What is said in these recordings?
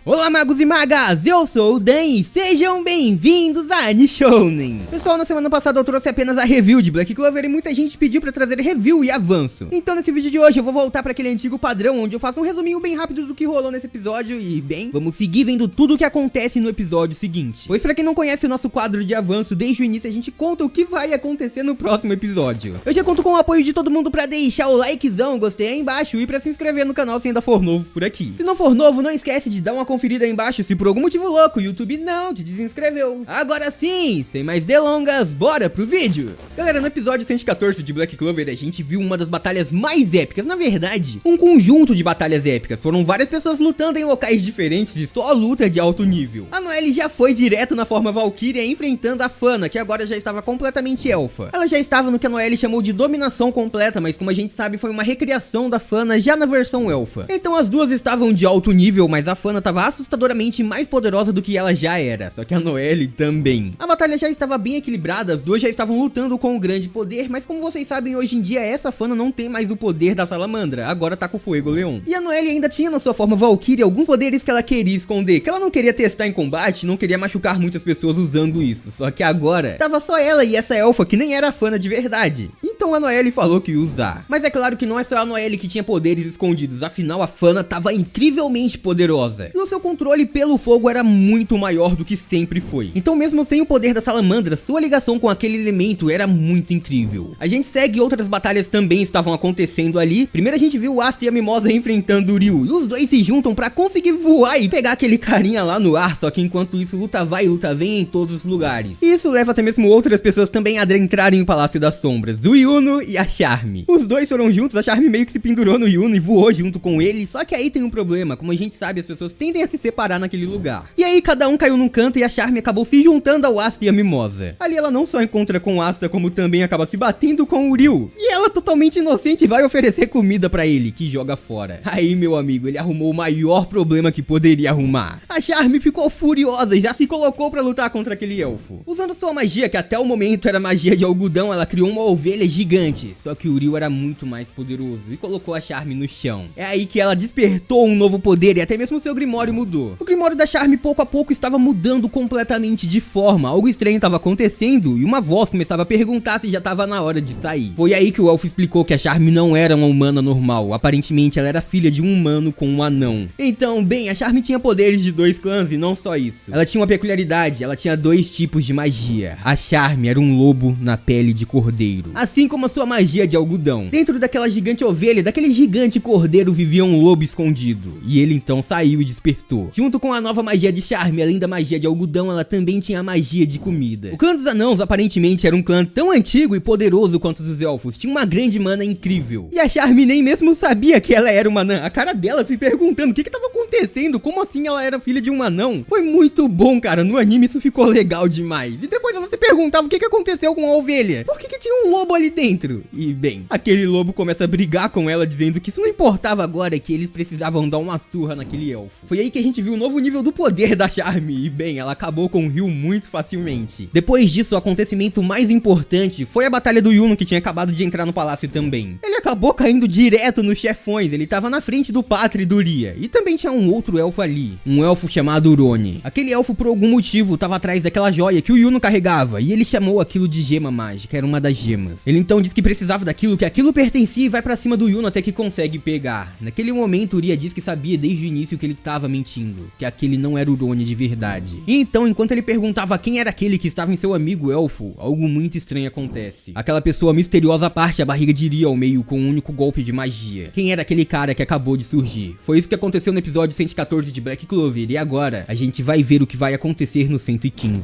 Olá magos e magas, eu sou o Dan e sejam bem-vindos a Nishounen. Pessoal, na semana passada eu trouxe apenas a review de Black Clover e muita gente pediu pra trazer review e avanço. Então nesse vídeo de hoje eu vou voltar pra aquele antigo padrão onde eu faço um resuminho bem rápido do que rolou nesse episódio e, bem, vamos seguir vendo tudo o que acontece no episódio seguinte. Pois pra quem não conhece o nosso quadro de avanço, desde o início a gente conta o que vai acontecer no próximo episódio. Eu já conto com o apoio de todo mundo pra deixar o likezão, gostei aí embaixo e pra se inscrever no canal se ainda for novo por aqui. Se não for novo, não esquece de dar uma conferida aí embaixo se por algum motivo louco o YouTube não te desinscreveu. Agora sim, sem mais delongas, bora pro vídeo. Galera, no episódio 114 de Black Clover a gente viu uma das batalhas mais épicas, na verdade, um conjunto de batalhas épicas. Foram várias pessoas lutando em locais diferentes e só luta de alto nível. A Noelle já foi direto na forma Valkyria enfrentando a Fana, que agora já estava completamente elfa. Ela já estava no que a Noelle chamou de dominação completa, mas como a gente sabe foi uma recriação da Fana já na versão elfa. Então as duas estavam de alto nível, mas a Fana estava assustadoramente mais poderosa do que ela já era, só que a Noelle também. A batalha já estava bem equilibrada, as duas já estavam lutando com um grande poder, mas como vocês sabem, hoje em dia essa Fana não tem mais o poder da Salamandra, agora tá com o Fuego Leon. E a Noelle ainda tinha na sua forma Valkyria alguns poderes que ela queria esconder, que ela não queria testar em combate, não queria machucar muitas pessoas usando isso, só que agora tava só ela e essa elfa que nem era a Fana de verdade. Então a Noelle falou que ia usar. Mas é claro que não é só a Noelle que tinha poderes escondidos, afinal a Fana tava incrivelmente poderosa. E o seu controle pelo fogo era muito maior do que sempre foi. Então mesmo sem o poder da Salamandra, sua ligação com aquele elemento era muito incrível. A gente segue outras batalhas também estavam acontecendo ali. Primeiro a gente viu o Asta e a Mimosa enfrentando o Ryu. E os dois se juntam pra conseguir voar e pegar aquele carinha lá no ar. Só que enquanto isso, luta vai e luta vem em todos os lugares. E isso leva até mesmo outras pessoas também a adentrarem o Palácio das Sombras. O Yuno e a Charme. Os dois foram juntos, a Charme meio que se pendurou no Yuno e voou junto com ele. Só que aí tem um problema. Como a gente sabe, as pessoas tendem a se separar naquele lugar. E aí cada um caiu num canto e a Charme acabou se juntando ao Asta e a Mimosa. Ali ela não só encontra com o Asta, como também acaba se batendo com o Ryu. E ela, totalmente inocente, vai oferecer comida pra ele, que joga fora. Aí, meu amigo, ele arrumou o maior problema que poderia arrumar. A Charme ficou furiosa e já se colocou pra lutar contra aquele elfo. Usando sua magia, que até o momento era magia de algodão, ela criou uma ovelha gigante. Só que o Ryu era muito mais poderoso e colocou a Charme no chão. É aí que ela despertou um novo poder e até mesmo seu Grimório mudou. O Grimório da Charme pouco a pouco estava mudando completamente de forma. Algo estranho estava acontecendo e uma voz começava a perguntar se já estava na hora de sair. Foi aí que o elfo explicou que a Charme não era uma humana normal. Aparentemente ela era filha de um humano com um anão. Então, bem, a Charme tinha poderes de dois clãs e não só isso. Ela tinha uma peculiaridade, ela tinha dois tipos de magia. A Charme era um lobo na pele de cordeiro, assim como a sua magia de algodão. Dentro daquela gigante ovelha, daquele gigante cordeiro vivia um lobo escondido. E ele então saiu e despertou. Junto com a nova magia de Charme, além da magia de algodão, ela também tinha a magia de comida. O clã dos anãos aparentemente era um clã tão antigo e poderoso quanto os elfos. Tinha uma grande mana incrível. E a Charme nem mesmo sabia que ela era uma anã. A cara dela se perguntando o que estava acontecendo, como assim ela era filha de um anão. Foi muito bom, cara, no anime isso ficou legal demais. E depois ela se perguntava o que aconteceu com a ovelha. Por que tinha um lobo ali dentro? E bem, aquele lobo começa a brigar com ela, dizendo que isso não importava agora, que eles precisavam dar uma surra naquele elfo. Foi aí que a gente viu o novo nível do poder da Charme. E bem, ela acabou com o Ryu muito facilmente. Depois disso, o acontecimento mais importante foi a batalha do Yuno, que tinha acabado de entrar no palácio também. Ele acabou caindo direto nos chefões, ele tava na frente do Pátria e do Ria. E também tinha um outro elfo ali, um elfo chamado Urone. Aquele elfo por algum motivo tava atrás daquela joia que o Yuno carregava, e ele chamou aquilo de gema mágica, era uma das gemas. Ele então disse que precisava daquilo, que aquilo pertencia e vai pra cima do Yuno até que consegue pegar. Naquele momento, o Ria disse que sabia desde o início que ele tava mentindo, que aquele não era o Urone de verdade. E então, enquanto ele perguntava quem era aquele que estava em seu amigo elfo, algo muito estranho acontece. Aquela pessoa misteriosa parte a barriga de Ria ao meio com um único golpe de magia. Quem era aquele cara que acabou de surgir? Foi isso que aconteceu no episódio 114 de Black Clover, e agora a gente vai ver o que vai acontecer no 115.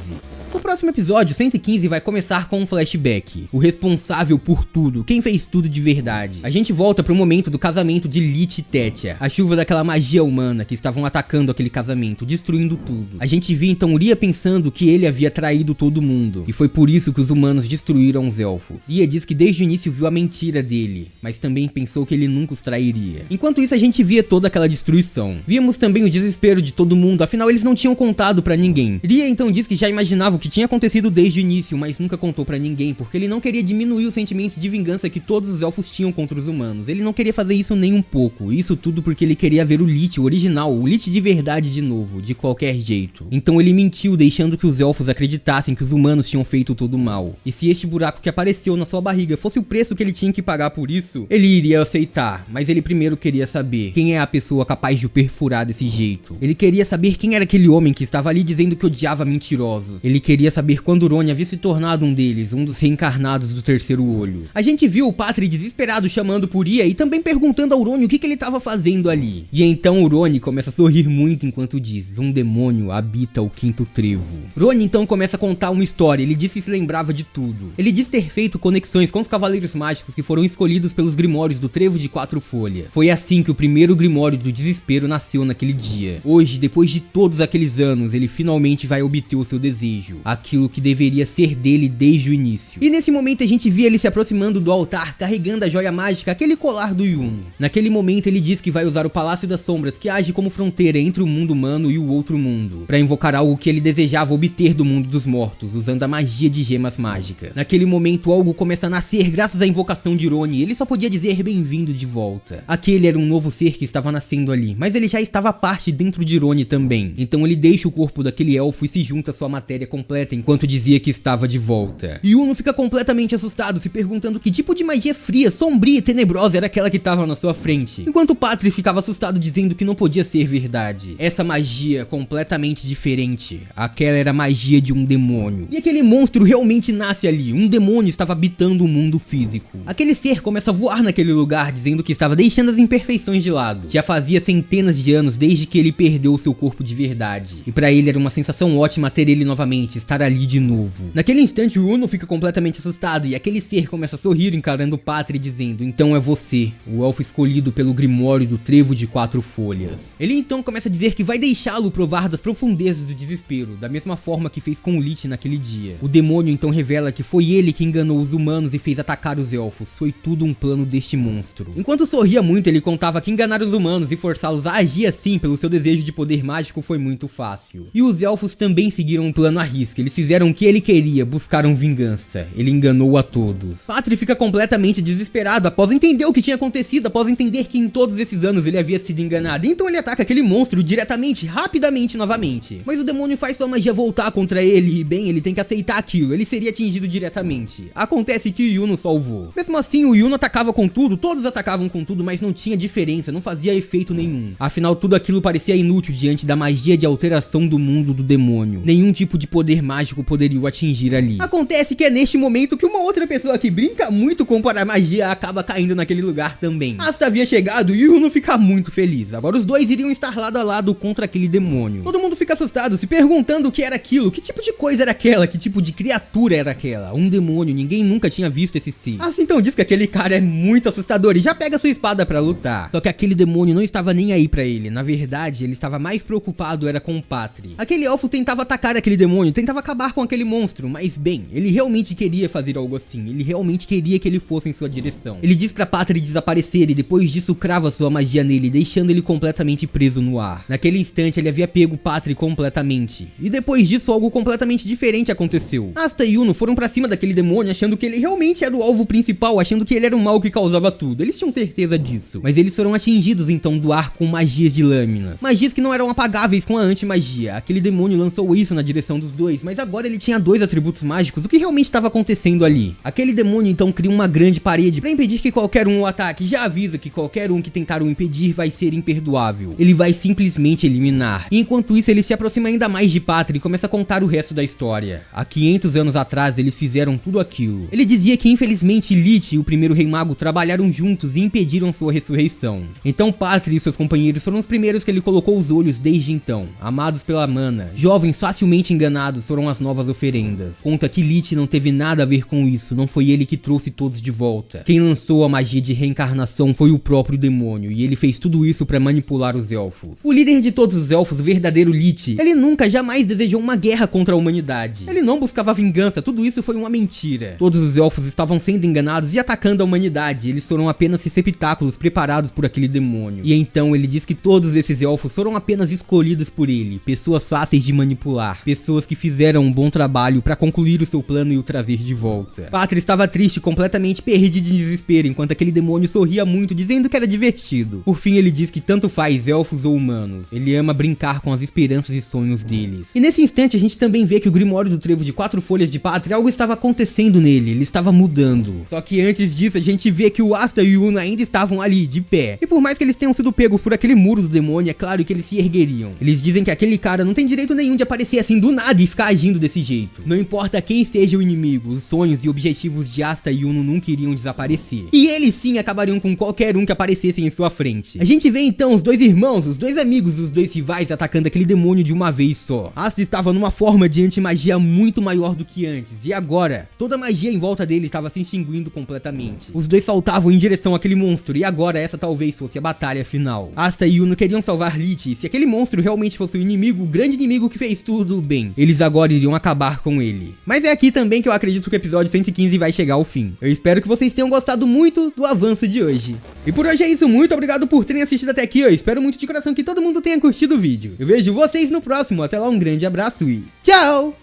No próximo episódio, 115, vai começar com um flashback. O responsável por tudo, quem fez tudo de verdade. A gente volta pro momento do casamento de Lich e Tetia, a chuva daquela magia humana que estavam atacando aquele casamento, destruindo tudo. A gente via então Ria pensando que ele havia traído todo mundo, e foi por isso que os humanos destruíram os elfos. Ria diz que desde o início viu a mentira dele, mas também pensou que ele nunca os trairia. Enquanto isso, a gente via toda aquela destruição. Víamos também o desespero de todo mundo, afinal eles não tinham contado pra ninguém. Ria então diz que já imaginava o que tinha acontecido desde o início, mas nunca contou pra ninguém, porque ele não queria diminuir o sentimentos de vingança que todos os elfos tinham contra os humanos. Ele não queria fazer isso nem um pouco, isso tudo porque ele queria ver o Lich, o original, o Lich de verdade de novo, de qualquer jeito. Então ele mentiu, deixando que os elfos acreditassem que os humanos tinham feito todo o mal. E se este buraco que apareceu na sua barriga fosse o preço que ele tinha que pagar por isso, ele iria aceitar. Mas ele primeiro queria saber quem é a pessoa capaz de o perfurar desse jeito. Ele queria saber quem era aquele homem que estava ali dizendo que odiava mentirosos. Ele queria saber quando Uroni havia se tornado um deles, um dos reencarnados do terceiro olho. A gente viu o Patri desesperado chamando por Ia e também perguntando a Uroni o que ele estava fazendo ali. E então Uroni começa a sorrir muito enquanto diz: um demônio habita o quinto trevo. Uroni então começa a contar uma história. Ele disse que se lembrava de tudo. Ele diz ter feito conexões com os cavaleiros mágicos que foram escolhidos pelos grimórios do trevo de 4 folhas. Foi assim que o primeiro grimório do desespero nasceu naquele dia. Hoje, depois de todos aqueles anos, ele finalmente vai obter o seu desejo, aquilo que deveria ser dele desde o início. E nesse momento a gente via ele se aproximando do altar, carregando a joia mágica, aquele colar do Yuno. Naquele momento ele diz que vai usar o Palácio das Sombras, que age como fronteira entre o mundo humano e o outro mundo, para invocar algo que ele desejava obter do mundo dos mortos, usando a magia de gemas mágicas. Naquele momento algo começa a nascer graças à invocação de Uroni, e ele só podia dizer bem-vindo de volta. Aquele era um novo ser que estava nascendo ali, mas ele já estava parte dentro de Uroni também. Então ele deixa o corpo daquele elfo e se junta à sua matéria completa enquanto dizia que estava de volta. E Yuno fica completamente assustado, se perguntando que tipo de magia fria, sombria e tenebrosa era aquela que estava na sua frente. Enquanto Patri ficava assustado dizendo que não podia ser verdade. Essa magia completamente diferente. Aquela era a magia de um demônio. E aquele monstro realmente nasce ali. Um demônio estava habitando o mundo físico. Aquele ser começa a voar naquele lugar, dizendo que estava deixando as imperfeições de lado. Já fazia centenas de anos desde que ele perdeu o seu corpo de verdade. E pra ele era uma sensação ótima ter ele novamente, estar ali de novo. Naquele instante o Yuno fica completamente assustado e aquele ser começa a sorrir encarando Patri dizendo: então é você, o elfo escolhido pelo Grimório do Trevo de 4 folhas. Ele então começa a dizer que vai deixá-lo provar das profundezas do desespero, da mesma forma que fez com o Lich naquele dia. O demônio então revela que foi ele que enganou os humanos e fez atacar os elfos. Foi tudo um plano deste monstro. Enquanto sorria muito, ele contava que enganar os humanos e forçá-los a agir assim pelo seu desejo de poder mágico foi muito fácil. E os elfos também seguiram um plano à risca. Eles fizeram o que ele queria, buscaram vingança. Ele enganou a todos. Patri fica completamente desesperado após entender o que tinha acontecido, após entender que em todos esses anos ele havia sido enganado. Então ele ataca aquele monstro diretamente, rapidamente, novamente. Mas o demônio faz sua magia voltar contra ele e, bem, ele tem que aceitar aquilo. Ele seria atingido diretamente. Acontece que o Yuno salvou. Mesmo assim, o Yuno atacava com tudo, todos atacavam com tudo, mas não tinha diferença, não fazia efeito nenhum. Afinal, tudo aquilo parecia inútil diante da magia de alteração do mundo do demônio. Nenhum tipo de poder mágico poderia o atingir ali. Acontece que é neste momento que uma outra pessoa que brinca muito com magia acaba caindo naquele lugar também. Asta havia chegado e o Yuno fica muito feliz. Agora os dois iriam estar lado a lado contra aquele demônio. Todo mundo fica assustado, se perguntando o que era aquilo, que tipo de coisa era aquela, que tipo de criatura era aquela. Um demônio, ninguém nunca tinha visto esse ser. Asta então diz que aquele cara é muito assustador e já pega sua espada pra lutar. Só que aquele demônio não estava nem aí pra ele. Na verdade, ele estava mais preocupado era com o Patri. Aquele elfo tentava atacar aquele demônio, tentava acabar com aquele monstro, mas bem, ele realmente queria fazer algo assim. Ele realmente queria que ele fosse em sua direção. Ele diz pra Patri desaparecer e depois disso crava sua magia nele, deixando ele completamente preso no ar. Naquele instante ele havia pego Patri completamente. E depois disso algo completamente diferente aconteceu. Asta e Yuno foram pra cima daquele demônio achando que ele realmente era o alvo principal, achando que ele era o mal que causava tudo. Eles tinham certeza disso. Mas eles foram atingidos então do ar com magias de lâminas. Magias que não eram apagáveis com a anti-magia. Aquele demônio lançou isso na direção dos dois, mas agora ele tinha 2 atributos mágicos. O que realmente estava acontecendo ali? Aquele demônio então cria uma grande parede pra impedir que qualquer um o ataque. Já avisa que qualquer um que tentar o impedir vai ser imperdoável. Ele vai simplesmente eliminar. E enquanto isso ele se aproxima ainda mais de Patri e começa a contar o resto da história. Há 500 anos atrás eles fizeram tudo aquilo. Ele dizia que infelizmente Lich e o primeiro rei mago trabalharam juntos e impediram sua ressurreição. Então Patri e seus companheiros foram os primeiros que ele colocou os olhos desde então. Amados pela mana, jovens facilmente enganados foram as novas oferendas. Conta que Lich não teve nada a ver com isso, não foi ele que trouxe todos de volta. Quem lançou a magia de reencarnação foi o próprio demônio, e ele fez tudo isso para manipular os elfos. O líder de todos os elfos, o verdadeiro Lich, ele nunca jamais desejou uma guerra contra a humanidade. Ele não buscava vingança, tudo isso foi uma mentira. Todos os elfos estavam sendo enganados e atacando a humanidade, eles foram apenas receptáculos preparados por aquele demônio. E então ele diz que todos esses elfos foram apenas escolhidos por ele, pessoas fáceis de manipular, pessoas que fizeram um bom trabalho para concluir o seu plano e o trazer de volta. Patri estava triste, completamente perdido de desespero, enquanto aquele demônio sorria muito, dizendo que era divertido. Por fim, ele diz que tanto faz elfos ou humanos, ele ama brincar com as esperanças e sonhos deles. E nesse instante a gente também vê que o Grimório do Trevo de 4 folhas de pátria, algo estava acontecendo nele, ele estava mudando. Só que antes disso a gente vê que o Asta e o Yuno ainda estavam ali, de pé. E por mais que eles tenham sido pegos por aquele muro do demônio, é claro que eles se ergueriam. Eles dizem que aquele cara não tem direito nenhum de aparecer assim do nada e ficar agindo desse jeito. Não importa quem seja o inimigo, os sonhos e objetivos de Asta e Yuno nunca iriam desaparecer. E eles sim acabariam com qualquer um que aparecesse em sua frente. A gente vê então os dois irmãos, os dois amigos, os dois rivais atacando aquele demônio de uma vez só. Asta estava numa forma de anti-magia muito maior do que antes, e agora, toda a magia em volta dele estava se extinguindo completamente. Os dois saltavam em direção àquele monstro, e agora essa talvez fosse a batalha final. Asta e Yuno queriam salvar Lich, e se aquele monstro realmente fosse o inimigo, o grande inimigo que fez tudo bem, eles agora iriam acabar com ele. Mas é aqui também que eu acredito que o episódio 115 vai chegar ao fim. Eu espero que vocês tenham gostado muito do avanço de hoje. E por hoje é isso, muito obrigado por terem assistido até aqui, eu espero muito de coração que todo mundo tenha curtido o vídeo. Eu vejo vocês no próximo, até lá, um grande abraço e tchau!